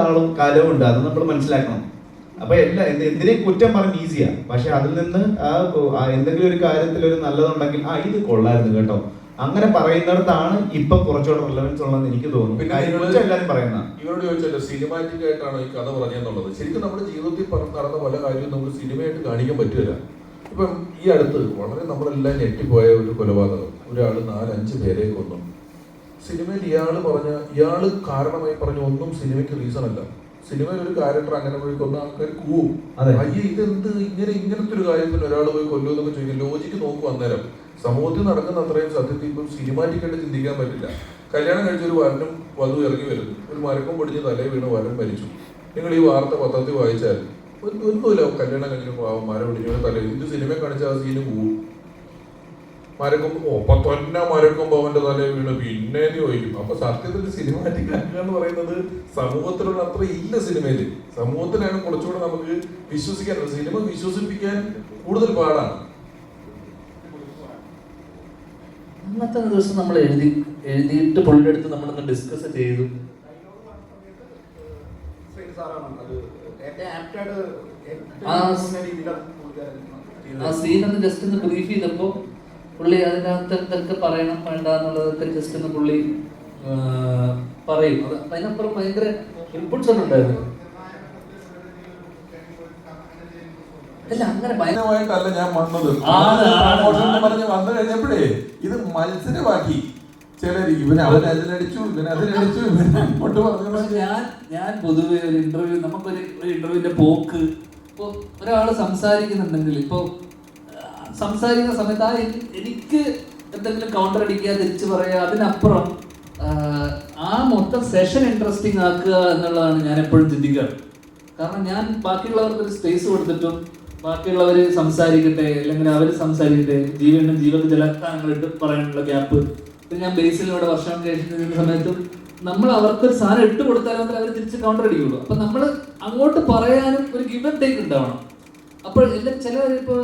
ആളും കാലവും ഉണ്ട്, അത് നമ്മൾ മനസ്സിലാക്കണം. അപ്പൊ എന്തിനേയും കുറ്റം പറഞ്ഞ് ഈസിയാ, പക്ഷെ അതിൽ നിന്ന് എന്തെങ്കിലും ഒരു കാര്യത്തിൽ ഒരു നല്ലതുണ്ടെങ്കിൽ ഇത് കൊള്ളായിരുന്നു കേട്ടോ, അങ്ങനെ പറയുന്നിടത്താണ് ഇപ്പൊ കുറച്ചുകൂടെ റിലവൻസ് ഉള്ളതെന്ന് എനിക്ക് തോന്നുന്നു. പിന്നെ എല്ലാവരും പറയുന്ന ഇവരോട് ചോദിച്ചല്ലോ സിനിമാറ്റിക് ആയിട്ടാണ് ഈ കഥ പറഞ്ഞെന്നുള്ളത്. ശരിക്കും നമ്മുടെ ജീവിതത്തിൽ നടന്ന പല കാര്യവും നമുക്ക് സിനിമയായിട്ട് കാണിക്കാൻ പറ്റില്ല. ഇപ്പം ഈ അടുത്ത് വളരെ നമ്മളെല്ലാം ഞെട്ടിപ്പോയ ഒരു കൊലപാതകം, ഒരാള് 4-5 പേരെ കൊന്നു. സിനിമയിൽ ഇയാള് കാരണമായി പറഞ്ഞ ഒന്നും സിനിമയ്ക്ക് റീസൺ അല്ല. സിനിമയിൽ ഒരു ക്യാരക്ടർ അങ്ങനെ പോയി കൊന്ന ആൾക്കാർ കൂവും, അയ്യേ ഇതെന്ത് ഇങ്ങനത്തെ ഒരു കാര്യത്തിന് ഒരാൾ പോയി കൊല്ലുമെന്നൊക്കെ ചോദിക്കും. ലോജിക്ക് നോക്കും. അന്നേരം സമൂഹത്തിൽ നടക്കുന്ന അത്രയും സത്യത്തിൽ ഇപ്പം സിനിമാറ്റിക്കായിട്ട് ചിന്തിക്കാൻ പറ്റില്ല. കല്യാണം കഴിച്ച ഒരു വരനും വധു ഇറങ്ങി വരുന്നു, ഒരു മരക്കം പൊടിഞ്ഞ് തലയിൽ വീണ് വരൻ മരിച്ചു. നിങ്ങൾ ഈ വാർത്ത പത്രത്തിൽ വായിച്ചാൽ ഒന്നുമില്ല, കല്യാണം കഴിഞ്ഞ മരം പിടിഞ്ഞ തലയിൽ ഇത് സിനിമ കാണിച്ച ആ സീന് പോവും. മരക്കുമ്പോ അവന്റെ തലയിൽ വീണ് പിന്നെ ചോദിക്കും. അപ്പൊ സത്യത്തിൽ സിനിമാറ്റിക് എന്ന് പറയുന്നത് സമൂഹത്തിലുള്ള അത്ര ഇല്ല സിനിമയില്. സമൂഹത്തിലാണ് കുറച്ചുകൂടെ നമുക്ക് വിശ്വസിക്കാൻ, സിനിമ വിശ്വസിപ്പിക്കാൻ കൂടുതൽ പാടാണ്. അന്നത്തെ ദിവസം നമ്മൾ എഴുതിയിട്ട് പുള്ളിയുടെ അടുത്ത് നമ്മളൊന്ന് ഡിസ്കസ് ചെയ്തു. ആ സീനൊന്ന് ജസ്റ്റ് ഒന്ന് ബ്രീഫ് ചെയ്തപ്പോ പുള്ളി അതിനകത്ത് എന്തൊക്കെ പറയണം വേണ്ട എന്നുള്ളതൊക്കെ ജസ്റ്റ് ഒന്ന് പുള്ളി പറയും. അതിനപ്പുറം ഭയങ്കര ഇൻപുട്സ് ഒന്നും ഉണ്ടായിരുന്നു. അല്ല അങ്ങനെ ഭയങ്കരമായിട്ടല്ല ഞാൻ വന്നത്. വന്നു കഴിഞ്ഞപ്പോഴേ ഇത് മത്സരമാക്കി. ചിലര് അതിനടിച്ചു അങ്ങോട്ട് പറഞ്ഞു. ഞാൻ പൊതുവെ ഒരു ഇന്റർവ്യൂ, നമുക്കൊരു ഇന്റർവ്യൂവിന്റെ പോക്ക്, ഇപ്പൊ ഒരാള് സംസാരിക്കുന്നുണ്ടെങ്കിൽ ഇപ്പൊ സംസാരിക്കുന്ന സമയത്ത് എനിക്ക് എന്തെങ്കിലും കൗണ്ടർ അടിക്കുക, തിരിച്ചു പറയുക, അതിനപ്പുറം ആ മൊത്തം സെഷൻ ഇൻട്രസ്റ്റിംഗ് ആക്കുക എന്നുള്ളതാണ് ഞാൻ എപ്പോഴും ചിന്തിക്കാറ്. കാരണം ഞാൻ ബാക്കിയുള്ളവർക്ക് ഒരു സ്പേസ് കൊടുത്തിട്ടും ബാക്കിയുള്ളവർ സംസാരിക്കട്ടെ, അല്ലെങ്കിൽ അവർ സംസാരിക്കട്ടെ, ജീവക്ക് ചില കാര്യങ്ങൾ ഇട്ട് പറയാനുള്ള ഗ്യാപ്പ്. ഇപ്പം ഞാൻ ബേസിലൂടെ വർഷം കഴിക്കുന്ന സമയത്തും നമ്മൾ അവർക്കൊരു സാധനം ഇട്ട് കൊടുത്താലും അവർ തിരിച്ച് കൗണ്ടർ അടിക്കുള്ളൂ. അപ്പം നമ്മൾ അങ്ങോട്ട് പറയാനും ഒരു ഗിവ് ആൻഡ് ടേക്ക് ഉണ്ടാവണം. അപ്പോൾ എല്ലാം ചില ഇപ്പോൾ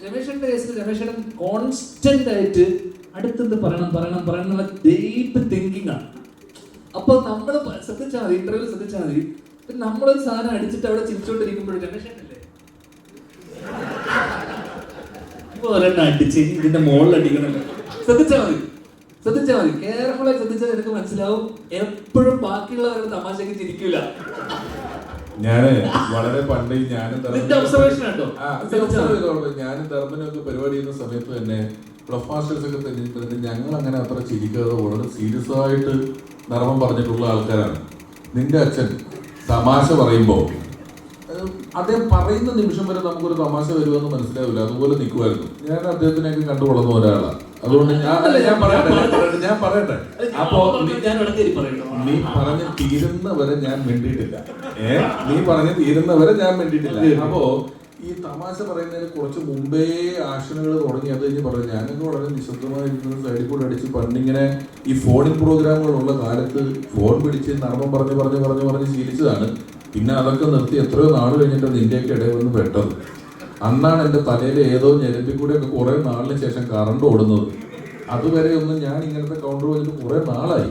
രമേശന്റെ കേസിൽ രമേശൻ കോൺസ്റ്റന്റ് ആയിട്ട് അടുത്തെന്ത് പറയണം എന്നുള്ള ഡീപ്പ് തിങ്കിങ് ആണ്. അപ്പോൾ നമ്മൾ ശ്രദ്ധിച്ചാൽ മതി, ഇന്റർവ്യൂ ശ്രദ്ധിച്ചാൽ മതി. നമ്മളൊരു സാധനം അടിച്ചിട്ട് അവിടെ ചിരിച്ചോണ്ടിരിക്കുമ്പോഴും രമേശനല്ലേ പോലെ അടിച്ച് ഇതിന്റെ മുകളിൽ അടിക്കണല്ലോ. ശ്രദ്ധിച്ചാൽ മതി, കെയർഫുള്ളായി ശ്രദ്ധിച്ചാൽ എനിക്ക് മനസ്സിലാവും. എപ്പോഴും ബാക്കിയുള്ളവരുടെ തമാശക്ക് ചിരിക്കൂല. ഞാന് വളരെ പണ്ട് ഞാനും ധർമ്മനൊക്കെ പരിപാടി ചെയ്യുന്ന സമയത്ത് തന്നെ ക്ലബ് മാസ്റ്റേഴ്സ് ഒക്കെ തന്നെ ഞങ്ങൾ അങ്ങനെ അത്ര ചിരിക്കാതെ വളരെ സീരിയസ് ആയിട്ട് ധർമ്മം പറഞ്ഞിട്ടുള്ള ആൾക്കാരാണ്. നിന്റെ അച്ഛൻ തമാശ പറയുമ്പോ അദ്ദേഹം പറയുന്ന നിമിഷം വരെ നമുക്കൊരു തമാശ വരുമെന്ന് മനസ്സിലാവില്ല, അതുപോലെ നിൽക്കുമായിരുന്നു. ഞാൻ അദ്ദേഹത്തിനെയൊക്കെ കണ്ടു വളർന്ന ഒരാളാണ്. അതുകൊണ്ട് ഞാൻ പറയട്ടെ അപ്പോ നീ പറഞ്ഞ് തീരുന്നവരെ ഞാൻ വേണ്ടിയിട്ടില്ല. നീ പറഞ്ഞ് തീരുന്നവരെ ഞാൻ വേണ്ടിയിട്ടില്ല. അപ്പോ ഈ തമാശ പറയുന്നതിന് കുറച്ച് മുമ്പേ ആക്ഷനുകൾ തുടങ്ങി. അത് കഴിഞ്ഞ് പറഞ്ഞു ഞാനൊക്കെ വളരെ നിശബ്ദമായിരിക്കുന്ന സൈഡിൽ കൂടെ അടിച്ച് പണ്ടിങ്ങനെ ഈ ഫോണിൻ പ്രോഗ്രാമുകളുള്ള കാലത്ത് ഫോൺ പിടിച്ച് നർമ്മം പറഞ്ഞ് ശീലിച്ചതാണ്. പിന്നെ അതൊക്കെ നിർത്തി എത്രയോ നാൾ കഴിഞ്ഞിട്ട് നിന്റെയൊക്കെ ഇടയിൽ വന്ന് പെട്ടത്. അന്നാണ് എൻ്റെ തലയിൽ ഏതോ ഞെരമ്പിൽ കൂടെയൊക്കെ കുറേ നാളിന് ശേഷം കറണ്ട് ഓടുന്നത്. അതുവരെ ഒന്നും ഞാൻ ഇങ്ങനത്തെ കൗണ്ടർ വെച്ചിട്ട് കുറേ നാളായി.